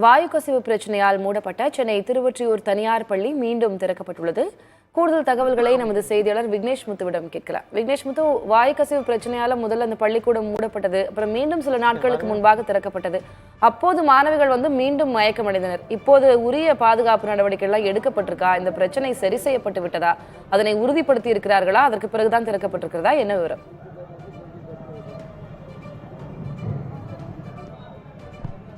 வாயு கசிவு பிரச்சனையால் மூடப்பட்ட சென்னை திருவொற்றியூர் தனியார் பள்ளி மீண்டும் திறக்கப்பட்டுள்ளது. கூடுதல் தகவல்களை நமது செய்தியாளர் விக்னேஷ் முத்துவிடம் கேட்கலாம். விக்னேஷ் முத்து, வாயு கசிவு பிரச்சனையால முதல்ல அந்த பள்ளிக்கூடம் மூடப்பட்டது, அப்புறம் மீண்டும் சில நாட்களுக்கு முன்பாக திறக்கப்பட்டது. அப்போது மாணவிகள் மீண்டும் மயக்கமடைந்தனர். இப்போது உரிய பாதுகாப்பு நடவடிக்கைகள் எடுக்கப்பட்டிருக்கா? இந்த பிரச்சனை சரி செய்யப்பட்டு விட்டதா? அதனை உறுதிப்படுத்தி இருக்கிறார்களா? அதற்கு பிறகுதான் திறக்கப்பட்டிருக்கிறதா? என்ன விவரம்?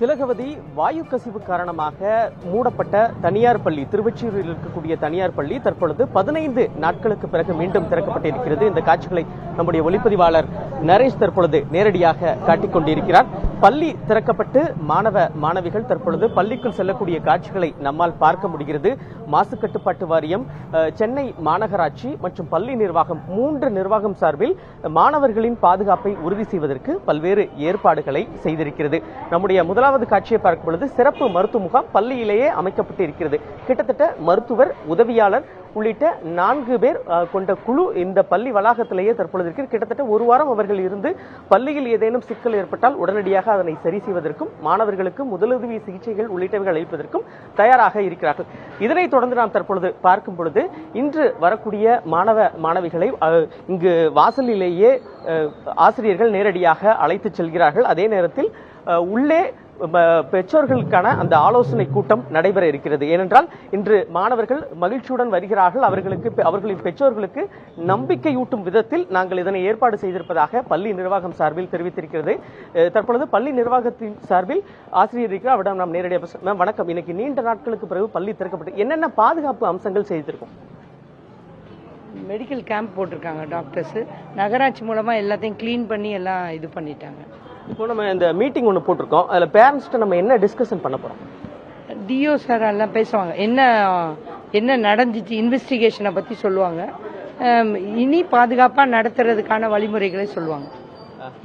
திலகவதி, வாயு கசிவு காரணமாக மூடப்பட்ட தனியார் பள்ளி, திருவொற்றியூரில் இருக்கக்கூடிய தனியார் பள்ளி தற்பொழுது 15 நாட்களுக்கு பிறகு மீண்டும் திறக்கப்பட்டிருக்கிறது. இந்த காட்சிகளை நம்முடைய ஒளிப்பதிவாளர் நரேஷ் தற்பொழுது நேரடியாக காட்டிக் கொண்டிருக்கிறார். பள்ளி திறக்கப்பட்டு மாணவிகள் தற்பொழுது பள்ளிக்குள் செல்லக்கூடிய காட்சிகளை நம்மால் பார்க்க முடிகிறது. மாசு கட்டுப்பாட்டு வாரியம், சென்னை மாநகராட்சி மற்றும் பள்ளி நிர்வாகம் 3 நிர்வாகம் சார்பில் மாணவர்களின் பாதுகாப்பை உறுதி செய்வதற்கு பல்வேறு ஏற்பாடுகளை செய்திருக்கிறது. நம்முடைய முதலாவது காட்சியை பார்க்கும் பொழுது சிறப்பு மருத்துவ முகாம் பள்ளியிலேயே அமைக்கப்பட்டிருக்கிறது. கிட்டத்தட்ட மருத்துவர், உதவியாளர் உள்ளிட்ட 4 பேர் கொண்ட குழு இந்த பள்ளி வளாகத்திலேயே தற்பொழுது இருக்கிறது. கிட்டத்தட்ட ஒரு வாரம் அவர்கள் இருந்து பள்ளியில் ஏதேனும் சிக்கல் ஏற்பட்டால் உடனடியாக அதனை சரி செய்வதற்கும் மாணவர்களுக்கு முதலுதவி சிகிச்சைகள் உள்ளிட்டவைகள் அளிப்பதற்கும் தயாராக இருக்கிறார்கள். இதனைத் தொடர்ந்து நாம் தற்பொழுது பார்க்கும் பொழுது இன்று வரக்கூடிய மாணவிகளை இங்கு வாசலிலேயே ஆசிரியர்கள் நேரடியாக அழைத்து செல்கிறார்கள். அதே நேரத்தில் உள்ளே பெற்றோர்களுக்கான அந்த ஆலோசனை கூட்டம் நடைபெற இருக்கிறது. ஏனென்றால் இன்று மாணவர்கள் மகிழ்ச்சியுடன் வருகிறார்கள். அவர்களின் பெற்றோர்களுக்கு நம்பிக்கையூட்டும் விதத்தில் நாங்கள் இதனை ஏற்பாடு செய்திருப்பதாக பள்ளி நிர்வாகம் சார்பில் தெரிவித்திருக்கிறது. தற்பொழுது பள்ளி நிர்வாகத்தின் சார்பில் ஆசிரியர் இருக்கிறார். அவரிடம் நாம் நேரடியாக மேம் வணக்கம். இன்னைக்கு நீண்ட நாட்களுக்கு பிறகு பள்ளி திறக்கப்பட்டு என்னென்ன பாதுகாப்பு அம்சங்கள் செய்திருக்கும்? மெடிக்கல் கேம்ப் போட்டிருக்காங்க டாக்டர்ஸ். நகராட்சி மூலமா எல்லாத்தையும் கிளீன் பண்ணி எல்லாம் இது பண்ணிட்டாங்க. இப்போ நம்ம இந்த மீட்டிங் ஒன்று போட்டிருக்கோம். அதில் பேரண்ட்ஸ்ட்டு நம்ம என்ன டிஸ்கஷன் பண்ண போறோம்? டிஓ சார் எல்லாம் பேசுவாங்க. என்ன நடந்துச்சு, இன்வெஸ்டிகேஷனை பற்றி சொல்லுவாங்க. இனி பாதுகாப்பாக நடத்துறதுக்கான வழிமுறைகளை சொல்லுவாங்க.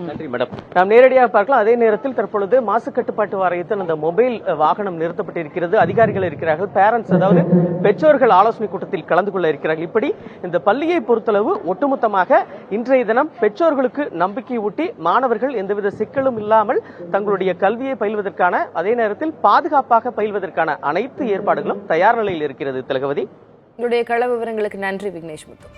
நன்றி மேடம். நாம் நேரடியாக பார்க்கலாம். அதே நேரத்தில் தற்பொழுது மாசு கட்டுப்பாட்டு வாரியத்தில் அந்த மொபைல் வாகனம் நிறுத்தப்பட்டிருக்கிறது. அதிகாரிகள் இருக்கிறார்கள், பேரண்ட்ஸ் அதாவது பெற்றோர்கள் ஆலோசனை கூட்டத்தில் கலந்து கொள்ள இருக்கிறார்கள். இப்படி இந்த பள்ளியை பொறுத்தளவு ஒட்டுமொத்தமாக இன்றைய தினம் பெற்றோர்களுக்கு நம்பிக்கை ஊட்டி மாணவர்கள் எந்தவித சிக்கலும் இல்லாமல் தங்களுடைய கல்வியை பயில்வதற்கான, அதே நேரத்தில் பாதுகாப்பாக பயில்வதற்கான அனைத்து ஏற்பாடுகளும் தயார் நிலையில் இருக்கிறது. திலகவதி, உங்களுடைய கள விவரங்களுக்கு நன்றி விக்னேஷ் முத்து.